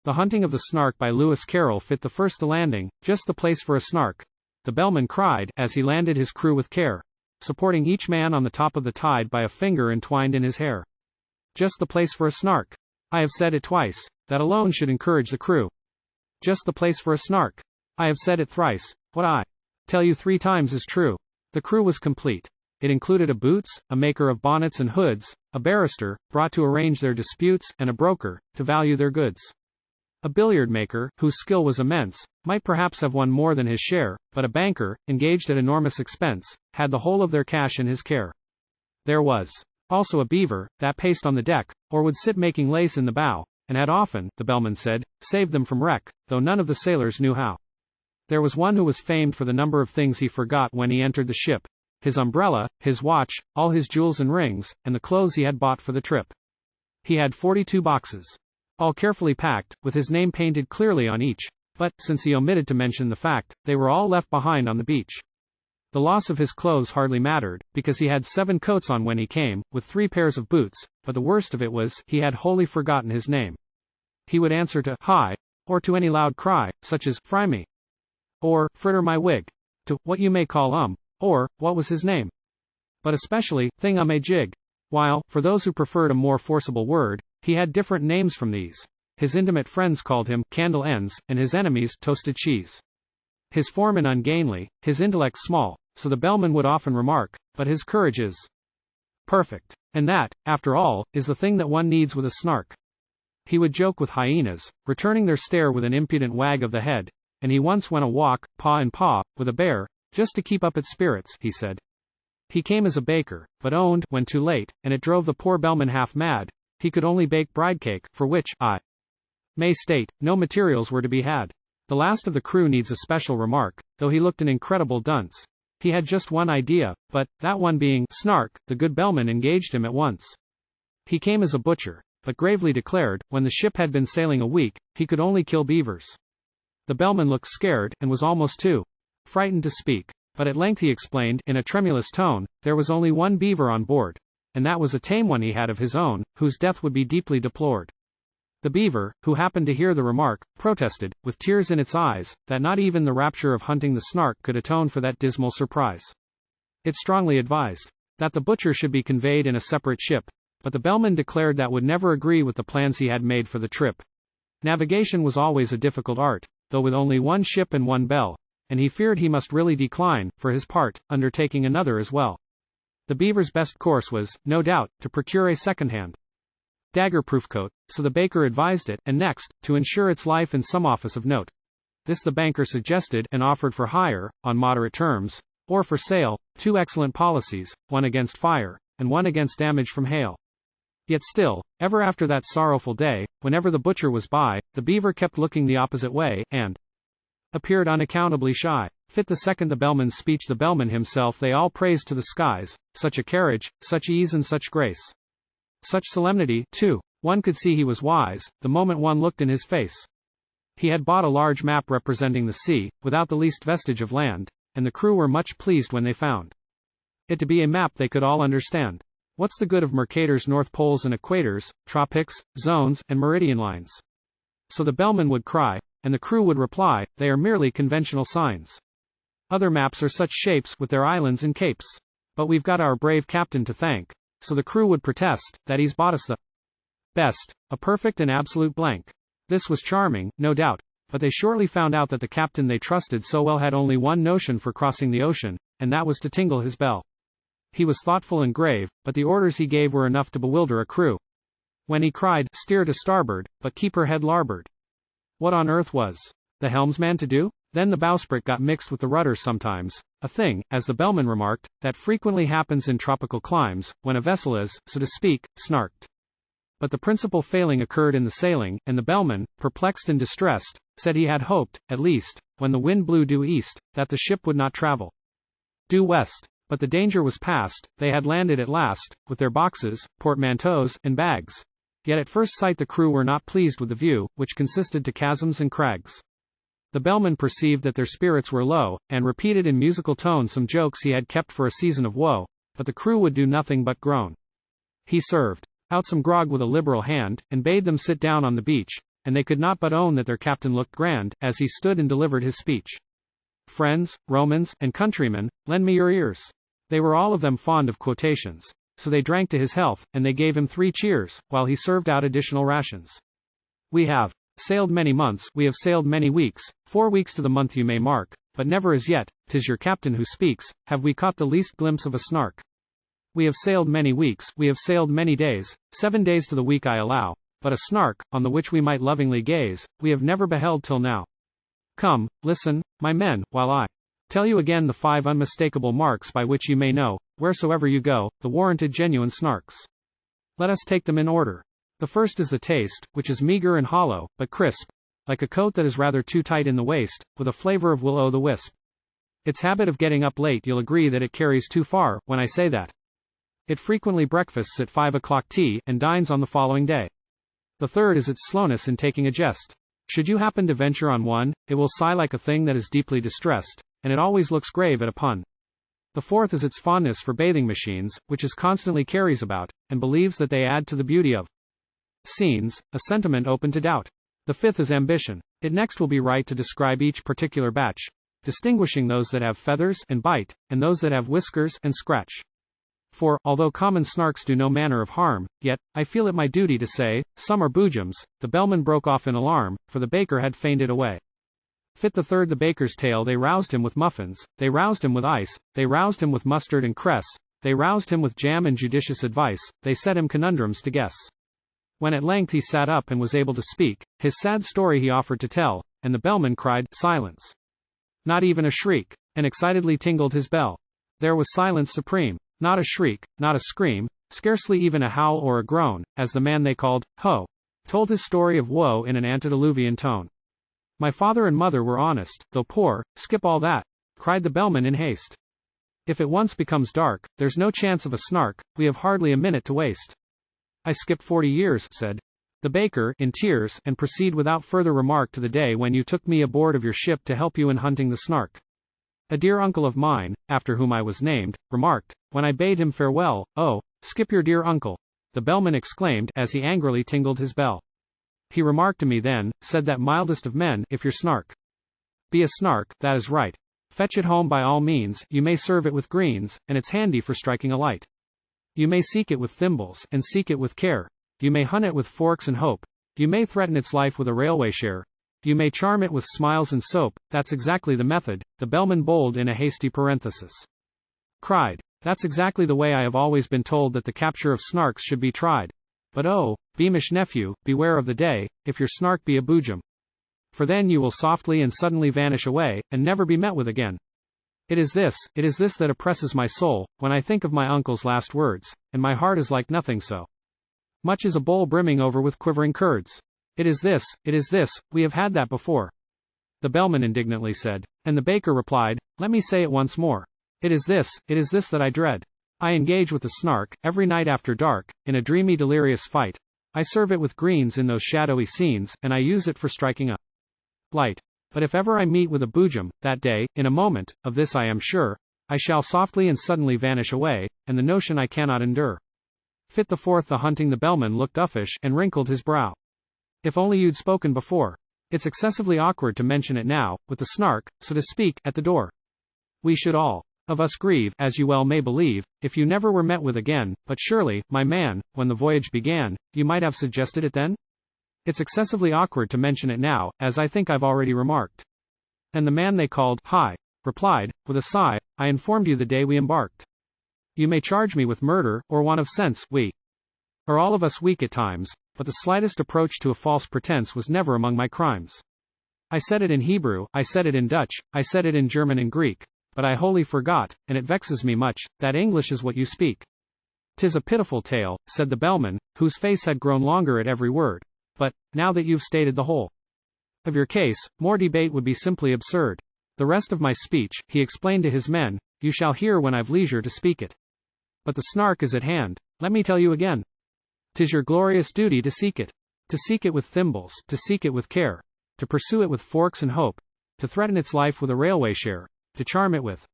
The Hunting of the Snark by Lewis Carroll fit the first landing, just the place for a snark, the bellman cried, as he landed his crew with care, supporting each man on the top of the tide by a finger entwined in his hair. Just the place for a snark. I have said it twice, that alone should encourage the crew. Just the place for a snark. I have said it thrice, what I tell you 3 times is true. The crew was complete. It included a boots, a maker of bonnets and hoods, a barrister, brought to arrange their disputes, and a broker, to value their goods. A billiard-maker, whose skill was immense, might perhaps have won more than his share, but a banker, engaged at enormous expense, had the whole of their cash in his care. There was also a beaver, that paced on the deck, or would sit making lace in the bow, and had often, the bellman said, saved them from wreck, though none of the sailors knew how. There was one who was famed for the number of things he forgot when he entered the ship: his umbrella, his watch, all his jewels and rings, and the clothes he had bought for the trip. He had 42 boxes, all carefully packed, with his name painted clearly on each, but, since he omitted to mention the fact, they were all left behind on the beach. The loss of his clothes hardly mattered, because he had 7 coats on when he came, with 3 pairs of boots, but the worst of it was, he had wholly forgotten his name. He would answer to "Hi," or to any loud cry, such as "Fry me," or "Fritter my wig," to "What you may call or what was his name?" But especially, "Thing a jig," while, for those who preferred a more forcible word, he had different names from these. His intimate friends called him "Candle Ends," and his enemies "Toasted Cheese." His foreman ungainly, his intellect small, so the bellman would often remark, "But his courage is perfect. And that, after all, is the thing that one needs with a snark." He would joke with hyenas, returning their stare with an impudent wag of the head, and he once went a walk, paw in paw, with a bear, just to keep up its spirits, he said. He came as a baker, but owned, when too late, and it drove the poor bellman half mad, he could only bake bridecake, for which, I may state, no materials were to be had. The last of the crew needs a special remark, though he looked an incredible dunce. He had just one idea, but, that one being Snark, the good bellman engaged him at once. He came as a butcher, but gravely declared, when the ship had been sailing a week, he could only kill beavers. The bellman looked scared, and was almost too frightened to speak, but at length he explained, in a tremulous tone, there was only one beaver on board, and that was a tame one he had of his own, whose death would be deeply deplored. The beaver, who happened to hear the remark, protested, with tears in its eyes, that not even the rapture of hunting the snark could atone for that dismal surprise. It strongly advised that the butcher should be conveyed in a separate ship, but the bellman declared that would never agree with the plans he had made for the trip. Navigation was always a difficult art, though with only one ship and one bell, and he feared he must really decline, for his part, undertaking another as well. The beaver's best course was, no doubt, to procure a second-hand dagger-proof coat, so the baker advised it, and next, to ensure its life in some office of note. This the banker suggested, and offered for hire, on moderate terms, or for sale, 2 excellent policies, one against fire, and one against damage from hail. Yet still, ever after that sorrowful day, whenever the butcher was by, the beaver kept looking the opposite way, and appeared unaccountably shy. Fit the second the bellman's speech, the bellman himself they all praised to the skies, such a carriage, such ease and such grace. Such solemnity, too. One could see he was wise, the moment one looked in his face. He had bought a large map representing the sea, without the least vestige of land, and the crew were much pleased when they found it to be a map they could all understand. What's the good of Mercator's North Poles and Equators, Tropics, Zones, and Meridian lines? So the bellman would cry, and the crew would reply, they are merely conventional signs. Other maps are such shapes, with their islands and capes. But we've got our brave captain to thank. So the crew would protest, that he's bought us the best, a perfect and absolute blank. This was charming, no doubt, but they shortly found out that the captain they trusted so well had only one notion for crossing the ocean, and that was to tingle his bell. He was thoughtful and grave, but the orders he gave were enough to bewilder a crew. When he cried, steer to starboard, but keep her head larboard. What on earth was the helmsman to do? Then the bowsprit got mixed with the rudder sometimes, a thing, as the bellman remarked, that frequently happens in tropical climes, when a vessel is, so to speak, snarked. But the principal failing occurred in the sailing, and the bellman, perplexed and distressed, said he had hoped, at least, when the wind blew due east, that the ship would not travel due west. But the danger was past, they had landed at last, with their boxes, portmanteaus, and bags. Yet at first sight the crew were not pleased with the view, which consisted to chasms and crags. The bellman perceived that their spirits were low, and repeated in musical tones some jokes he had kept for a season of woe, but the crew would do nothing but groan. He served out some grog with a liberal hand, and bade them sit down on the beach, and they could not but own that their captain looked grand, as he stood and delivered his speech. Friends, Romans, and countrymen, lend me your ears. They were all of them fond of quotations. So they drank to his health, and they gave him 3 cheers, while he served out additional rations. We have sailed many months, we have sailed many weeks, 4 weeks to the month you may mark, but never as yet, 'tis your captain who speaks, have we caught the least glimpse of a Snark. We have sailed many weeks, we have sailed many days, 7 days to the week I allow, but a Snark, on the which we might lovingly gaze, we have never beheld till now. Come, listen, my men, while I tell you again the 5 unmistakable marks by which you may know, wheresoever you go, the warranted genuine Snarks. Let us take them in order. The first is the taste, which is meager and hollow, but crisp, like a coat that is rather too tight in the waist, with a flavor of will-o'-the-wisp. Its habit of getting up late, you'll agree that it carries too far, when I say that. It frequently breakfasts at 5 o'clock tea, and dines on the following day. The third is its slowness in taking a jest. Should you happen to venture on one, it will sigh like a thing that is deeply distressed, and it always looks grave at a pun. The fourth is its fondness for bathing machines, which it constantly carries about, and believes that they add to the beauty of scenes, a sentiment open to doubt. The fifth is ambition. It next will be right to describe each particular batch, distinguishing those that have feathers and bite, and those that have whiskers and scratch. For, although common Snarks do no manner of harm, yet, I feel it my duty to say, some are boojums. The Bellman broke off in alarm, for the baker had fainted away. Fit the third the baker's tale, they roused him with muffins, they roused him with ice, they roused him with mustard and cress, they roused him with jam and judicious advice, they set him conundrums to guess. When at length he sat up and was able to speak, his sad story he offered to tell, and the Bellman cried, silence. Not even a shriek, and excitedly tingled his bell. There was silence supreme. Not a shriek, not a scream, scarcely even a howl or a groan, as the man they called Ho told his story of woe in an antediluvian tone. My father and mother were honest, though poor. Skip all that, cried the Bellman in haste. If it once becomes dark, there's no chance of a Snark, we have hardly a minute to waste. I skipped 40 years, said the baker, in tears, and proceed without further remark to the day when you took me aboard of your ship to help you in hunting the Snark. A dear uncle of mine, after whom I was named, remarked, when I bade him farewell, oh, skip your dear uncle, the Bellman exclaimed, as he angrily tingled his bell. He remarked to me then, said that mildest of men, if your Snark be a Snark, that is right. Fetch it home by all means, you may serve it with greens, and it's handy for striking a light. You may seek it with thimbles, and seek it with care. You may hunt it with forks and hope. You may threaten its life with a railway share. You may charm it with smiles and soap. That's exactly the method, the Bellman bold in a hasty parenthesis cried. That's exactly the way I have always been told that the capture of Snarks should be tried. But oh, beamish nephew, beware of the day, if your Snark be a boojum. For then you will softly and suddenly vanish away, and never be met with again. It is this that oppresses my soul, when I think of my uncle's last words, and my heart is like nothing so much as a bowl brimming over with quivering curds. It is this, we have had that before, the Bellman indignantly said. And the baker replied, let me say it once more. It is this that I dread. I engage with the Snark, every night after dark, in a dreamy delirious fight. I serve it with greens in those shadowy scenes, and I use it for striking a light. But if ever I meet with a boojum, that day, in a moment, of this I am sure, I shall softly and suddenly vanish away, and the notion I cannot endure. Fit the fourth the hunting the Bellman looked uffish, and wrinkled his brow. If only you'd spoken before. It's excessively awkward to mention it now, with the Snark, so to speak, at the door. We should all of us grieve, as you well may believe, if you never were met with again, but surely, my man, when the voyage began, you might have suggested it then? It's excessively awkward to mention it now, as I think I've already remarked. And the man they called Hi replied, with a sigh, I informed you the day we embarked. You may charge me with murder, or want of sense, we are all of us weak at times, but the slightest approach to a false pretense was never among my crimes. I said it in Hebrew, I said it in Dutch, I said it in German and Greek, but I wholly forgot, and it vexes me much, that English is what you speak. 'Tis a pitiful tale, said the Bellman, whose face had grown longer at every word. But, now that you've stated the whole of your case, more debate would be simply absurd. The rest of my speech, he explained to his men, you shall hear when I've leisure to speak it. But the Snark is at hand, let me tell you again. 'Tis your glorious duty to seek it. To seek it with thimbles, to seek it with care, to pursue it with forks and hope, to threaten its life with a railway share, to charm it with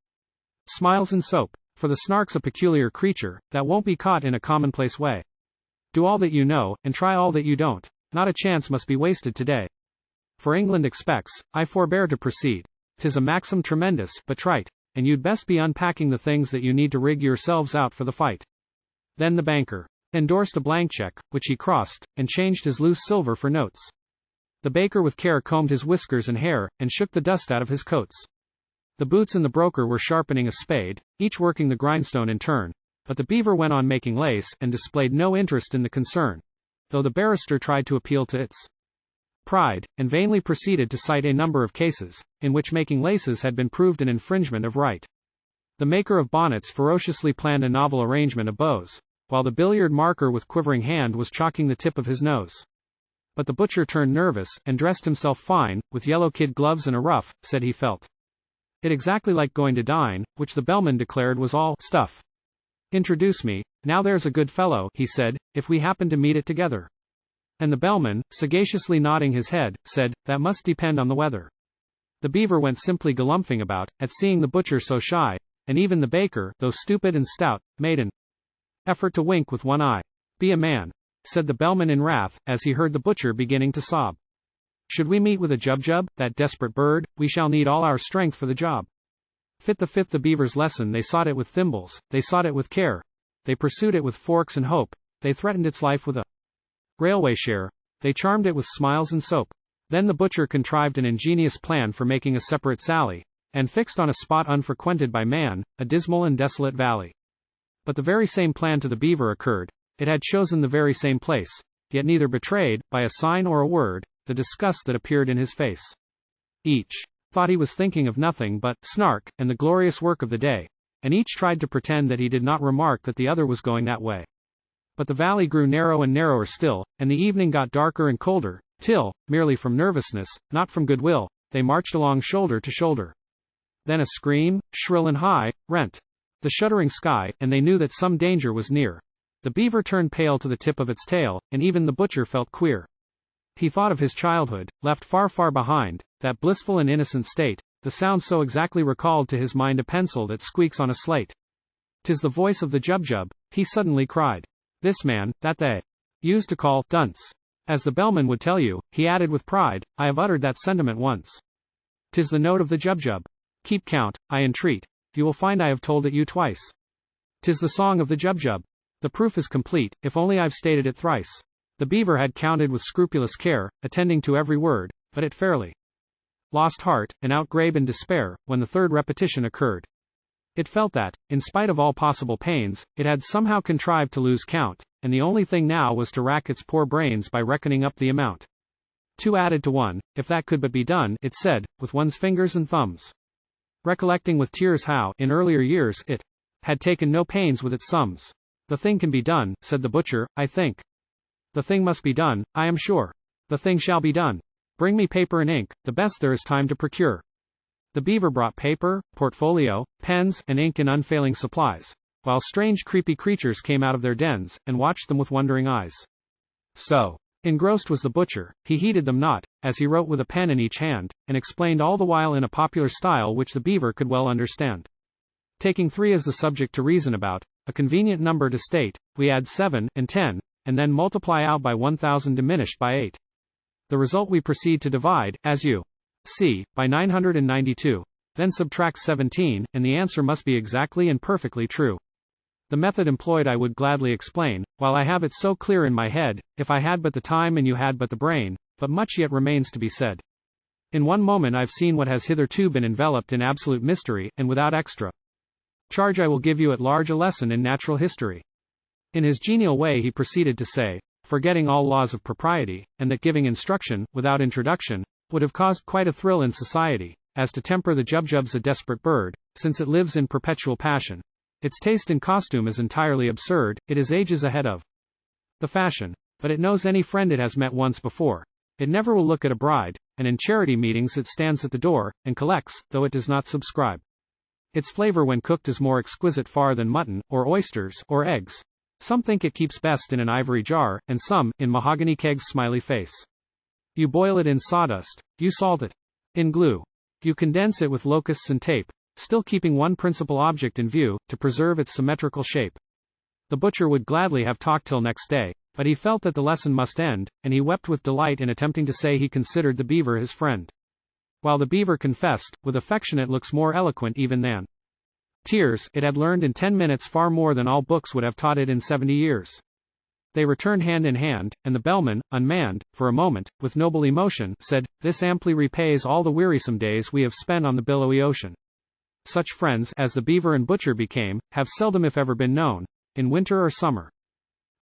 smiles and soap. For the Snark's a peculiar creature, that won't be caught in a commonplace way. Do all that you know, and try all that you don't, not a chance must be wasted today. For England expects, I forbear to proceed. 'Tis a maxim tremendous, but trite, and you'd best be unpacking the things that you need to rig yourselves out for the fight. Then the banker endorsed a blank check, which he crossed, and changed his loose silver for notes. The baker with care combed his whiskers and hair, and shook the dust out of his coats. The boots and the broker were sharpening a spade, each working the grindstone in turn, but the beaver went on making lace, and displayed no interest in the concern, though the barrister tried to appeal to its pride, and vainly proceeded to cite a number of cases, in which making laces had been proved an infringement of right. The maker of bonnets ferociously planned a novel arrangement of bows, while the billiard-maker with quivering hand was chalking the tip of his nose. But the butcher turned nervous, and dressed himself fine, with yellow kid gloves and a ruff, said he felt it exactly like going to dine, which the bellman declared was all stuff. Introduce me, now there's a good fellow, he said, if we happen to meet it together. And the bellman, sagaciously nodding his head, said, that must depend on the weather. The beaver went simply galumphing about, at seeing the butcher so shy, and even the baker, though stupid and stout, made an effort to wink with one eye. Be a man, said the bellman in wrath, as he heard the butcher beginning to sob. Should we meet with a jub-jub, that desperate bird, we shall need all our strength for the job. Fit the fifth the beaver's lesson, they sought it with thimbles, they sought it with care, they pursued it with forks and hope, they threatened its life with a railway share, they charmed it with smiles and soap. Then the butcher contrived an ingenious plan for making a separate sally, and fixed on a spot unfrequented by man, a dismal and desolate valley. But the very same plan to the beaver occurred, it had chosen the very same place, yet neither betrayed, by a sign or a word, the disgust that appeared in his face. Each thought he was thinking of nothing but Snark, and the glorious work of the day, and each tried to pretend that he did not remark that the other was going that way. But the valley grew narrow and narrower still, and the evening got darker and colder, till, merely from nervousness, not from goodwill, they marched along shoulder to shoulder. Then a scream, shrill and high, rent the shuddering sky, and they knew that some danger was near. The beaver turned pale to the tip of its tail, and even the butcher felt queer. He thought of his childhood, left far, far behind, that blissful and innocent state, the sound so exactly recalled to his mind a pencil that squeaks on a slate. 'Tis the voice of the jub-jub, he suddenly cried. This man, that they used to call dunce. As the bellman would tell you, he added with pride, I have uttered that sentiment once. 'Tis the note of the jub-jub. Keep count, I entreat. You will find I have told it you twice. 'Tis the song of the jub-jub. The proof is complete, if only I've stated it thrice. The beaver had counted with scrupulous care, attending to every word, but it fairly lost heart, and outgrabe in despair, when the third repetition occurred. It felt that, in spite of all possible pains, it had somehow contrived to lose count, and the only thing now was to rack its poor brains by reckoning up the amount. 2 added to 1, if that could but be done, it said, with one's fingers and thumbs. Recollecting with tears how, in earlier years, it had taken no pains with its sums. The thing can be done, said the butcher, I think. The thing must be done, I am sure. The thing shall be done. Bring me paper and ink, the best there is time to procure. The beaver brought paper, portfolio, pens, and ink in unfailing supplies, while strange creepy creatures came out of their dens, and watched them with wondering eyes. So engrossed was the butcher, he heeded them not, as he wrote with a pen in each hand, and explained all the while in a popular style which the beaver could well understand. Taking 3 as the subject to reason about, a convenient number to state, we add 7 and 10, and then multiply out by 1000 diminished by 8. The result we proceed to divide, as you see, by 992, then subtract 17, and the answer must be exactly and perfectly true. The method employed I would gladly explain, while I have it so clear in my head, if I had but the time and you had but the brain, but much yet remains to be said. In one moment I've seen what has hitherto been enveloped in absolute mystery, and without extra charge I will give you at large a lesson in natural history. In his genial way he proceeded to say, forgetting all laws of propriety, and that giving instruction, without introduction, would have caused quite a thrill in society, as to temper the jub-jub's a desperate bird, since it lives in perpetual passion. Its taste in costume is entirely absurd, it is ages ahead of the fashion. But it knows any friend it has met once before. It never will look at a bride, and in charity meetings it stands at the door, and collects, though it does not subscribe. Its flavor when cooked is more exquisite far than mutton, or oysters, or eggs. Some think it keeps best in an ivory jar, and some, in mahogany kegs smiley face. You boil it in sawdust, you salt it in glue. You condense it with locusts and tape, still keeping one principal object in view, to preserve its symmetrical shape. The butcher would gladly have talked till next day, But he felt that the lesson must end, and he wept with delight in attempting to say he considered the beaver his friend. While the beaver confessed, with affectionate looks more eloquent even than tears, it had learned in 10 minutes far more than all books would have taught it in 70 years. They returned hand in hand, and the bellman, unmanned, for a moment, with noble emotion, said, "This amply repays all the wearisome days we have spent on the billowy ocean." Such friends, as the beaver and butcher became, have seldom if ever been known, in winter or summer.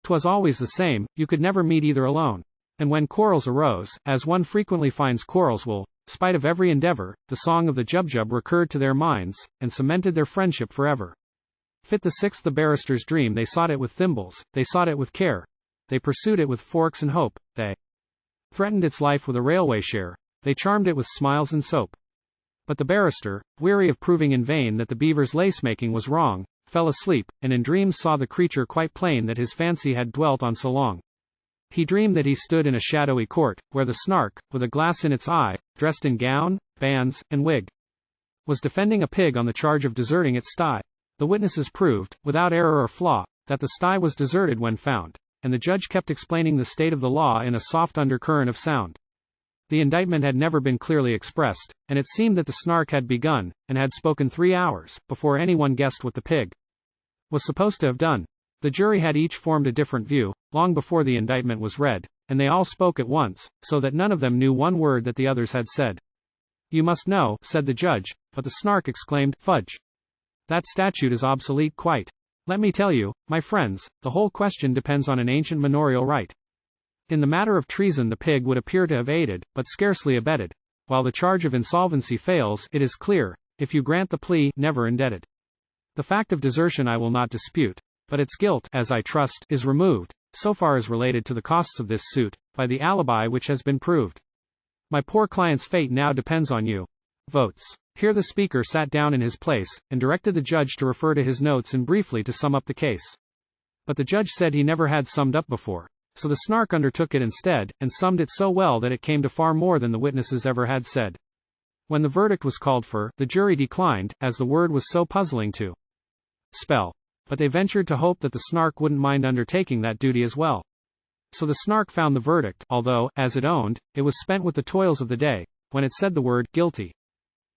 'Twas always the same, you could never meet either alone. And when quarrels arose, as one frequently finds quarrels will, spite of every endeavor, the song of the Jubjub recurred to their minds, and cemented their friendship forever. Fit the sixth the barrister's dream, they sought it with thimbles, they sought it with care, they pursued it with forks and hope, they threatened its life with a railway share, they charmed it with smiles and soap. But the barrister, weary of proving in vain that the beaver's lace-making was wrong, fell asleep, and in dreams saw the creature quite plain that his fancy had dwelt on so long. He dreamed that he stood in a shadowy court, where the Snark, with a glass in its eye, dressed in gown, bands, and wig, was defending a pig on the charge of deserting its sty. The witnesses proved, without error or flaw, that the sty was deserted when found, and the judge kept explaining the state of the law in a soft undercurrent of sound. The indictment had never been clearly expressed, and it seemed that the Snark had begun, and had spoken 3 hours, before anyone guessed what the pig was supposed to have done. The jury had each formed a different view, long before the indictment was read, and they all spoke at once, so that none of them knew one word that the others had said. "You must know," said the judge, but the Snark exclaimed, "Fudge! That statute is obsolete quite. Let me tell you, my friends, the whole question depends on an ancient manorial right. In the matter of treason the pig would appear to have aided, but scarcely abetted. While the charge of insolvency fails, it is clear, if you grant the plea, never indebted. The fact of desertion I will not dispute, but its guilt, as I trust, is removed, so far as related to the costs of this suit, by the alibi which has been proved. My poor client's fate now depends on you. Votes." Here the speaker sat down in his place, and directed the judge to refer to his notes and briefly to sum up the case. But the judge said he never had summed up before, so the Snark undertook it instead, and summed it so well that it came to far more than the witnesses ever had said. When the verdict was called for, the jury declined, as the word was so puzzling to spell. But they ventured to hope that the Snark wouldn't mind undertaking that duty as well. So the Snark found the verdict, although, as it owned, it was spent with the toils of the day, when it said the word, guilty.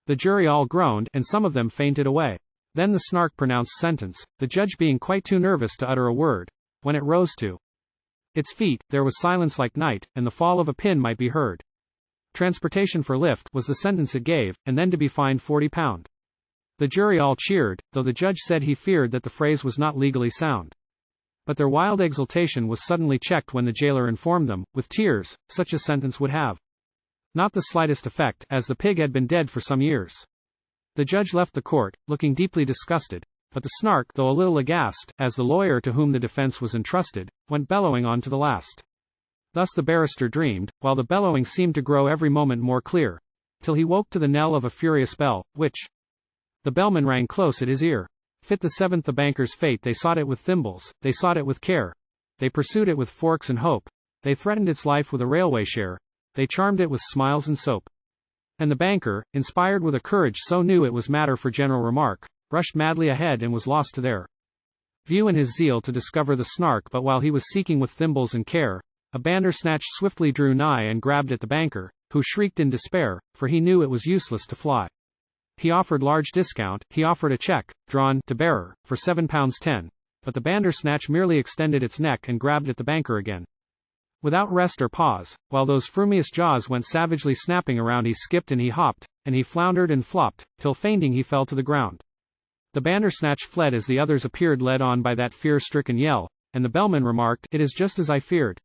The jury all groaned, and some of them fainted away. Then the Snark pronounced sentence, the judge being quite too nervous to utter a word. When it rose to its feet, there was silence like night, and the fall of a pin might be heard. Transportation for lift was the sentence it gave, and then to be fined £40. The jury all cheered, though the judge said he feared that the phrase was not legally sound. But their wild exultation was suddenly checked when the jailer informed them, with tears, such a sentence would have not the slightest effect, as the pig had been dead for some years. The judge left the court, looking deeply disgusted, but the Snark, though a little aghast, as the lawyer to whom the defense was entrusted, went bellowing on to the last. Thus the barrister dreamed, while the bellowing seemed to grow every moment more clear, till he woke to the knell of a furious bell, which the bellman rang close at his ear. Fit the seventh the banker's fate, they sought it with thimbles, they sought it with care, they pursued it with forks and hope, they threatened its life with a railway share, they charmed it with smiles and soap. And the banker, inspired with a courage so new it was matter for general remark, rushed madly ahead and was lost to their view in his zeal to discover the Snark. But while he was seeking with thimbles and care, a bandersnatch swiftly drew nigh and grabbed at the banker, who shrieked in despair, for he knew it was useless to fly. He offered large discount, he offered a check, drawn, to bearer, for £7.10, but the bandersnatch merely extended its neck and grabbed at the banker again. Without rest or pause, while those frumious jaws went savagely snapping around, he skipped and he hopped, and he floundered and flopped, till fainting he fell to the ground. The bandersnatch fled as the others appeared, led on by that fear-stricken yell, and the bellman remarked, "It is just as I feared,"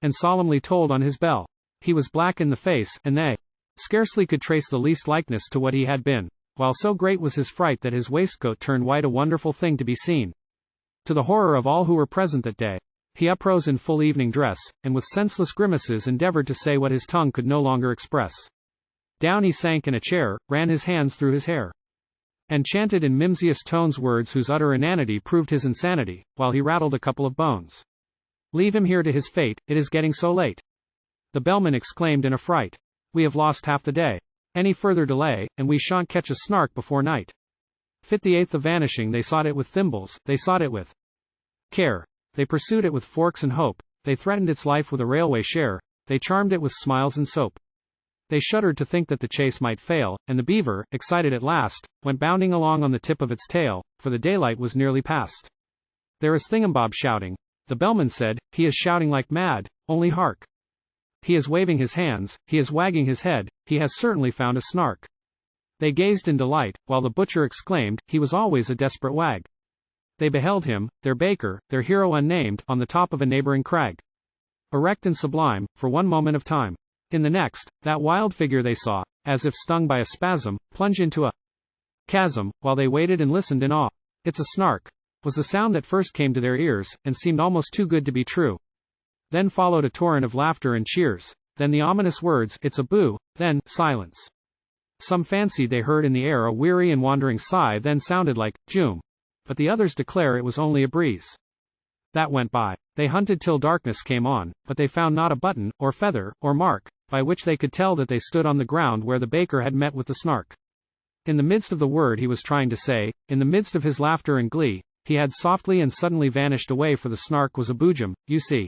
and solemnly tolled on his bell. He was black in the face, and they scarcely could trace the least likeness to what he had been, while so great was his fright that his waistcoat turned white, a wonderful thing to be seen. To the horror of all who were present that day, he uprose in full evening dress, and with senseless grimaces endeavored to say what his tongue could no longer express. Down he sank in a chair, ran his hands through his hair, and chanted in mimsiest tones words whose utter inanity proved his insanity, while he rattled a couple of bones. "Leave him here to his fate, it is getting so late." The bellman exclaimed in a fright. "We have lost half the day. Any further delay, and we shan't catch a Snark before night." Fit the eighth of vanishing, they sought it with thimbles, they sought it with care, they pursued it with forks and hope, They threatened its life with a railway share, they charmed it with smiles and soap. They shuddered to think that the chase might fail, and the beaver, excited at last, went bounding along on the tip of its tail, for the daylight was nearly past. There is Thingumbob shouting. The bellman said, he is shouting like mad, only hark. He is waving his hands, he is wagging his head, he has certainly found a Snark. They gazed in delight, while the butcher exclaimed, he was always a desperate wag. They beheld him, their baker, their hero unnamed, on the top of a neighboring crag. Erect and sublime, for one moment of time. In the next, that wild figure they saw, as if stung by a spasm, plunge into a chasm, while they waited and listened in awe. It's a Snark, was the sound that first came to their ears, and seemed almost too good to be true. Then followed a torrent of laughter and cheers, then the ominous words, it's a boo, then, silence. Some fancied they heard in the air a weary and wandering sigh then sounded like, Joom. But the others declare it was only a breeze. That went by. They hunted till darkness came on, but they found not a button, or feather, or mark, by which they could tell that they stood on the ground where the baker had met with the Snark. In the midst of the word he was trying to say, in the midst of his laughter and glee, he had softly and suddenly vanished away, for the Snark was a boojum, you see.